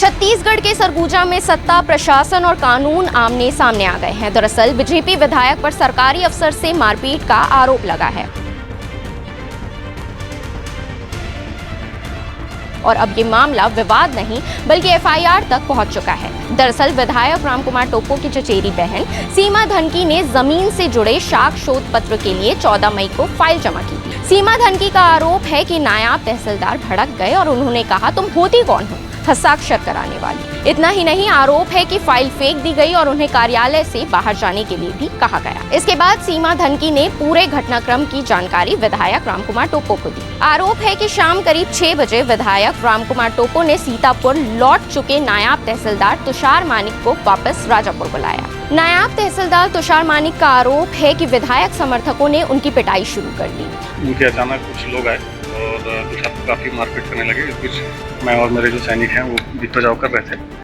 छत्तीसगढ़ के सरगुजा में सत्ता, प्रशासन और कानून आमने सामने आ गए हैं। दरअसल बीजेपी विधायक पर सरकारी अफसर से मारपीट का आरोप लगा है और अब ये मामला विवाद नहीं बल्कि एफआईआर तक पहुंच चुका है। दरअसल विधायक रामकुमार टोप्पो की चचेरी बहन सीमा धनकी ने जमीन से जुड़े साक्ष्य शोध पत्र के लिए 14 मई को फाइल जमा की थी। सीमा धनकी का आरोप है कि नायब तहसीलदार भड़क गए और उन्होंने कहा, तुम होती कौन हो हस्ताक्षर कराने वाली। इतना ही नहीं, आरोप है कि फाइल फेंक दी गई और उन्हें कार्यालय से बाहर जाने के लिए भी कहा गया। इसके बाद सीमा धनकी ने पूरे घटनाक्रम की जानकारी विधायक रामकुमार टोप्पो को दी। आरोप है कि शाम करीब 6 बजे विधायक रामकुमार टोप्पो ने सीतापुर लौट चुके नायब तहसीलदार तुषार मानिक को वापस राजापुर बुलाया। नायब तहसीलदार तुषार मानिक का आरोप है कि विधायक समर्थकों ने उनकी पिटाई शुरू कर दी। उनके अचानक कुछ लोग आए और तुषार को काफ़ी मारपीट करने लगे। इस बीच मैं और मेरे जो सैनिक हैं वो बीच बचाव कर रहे थे।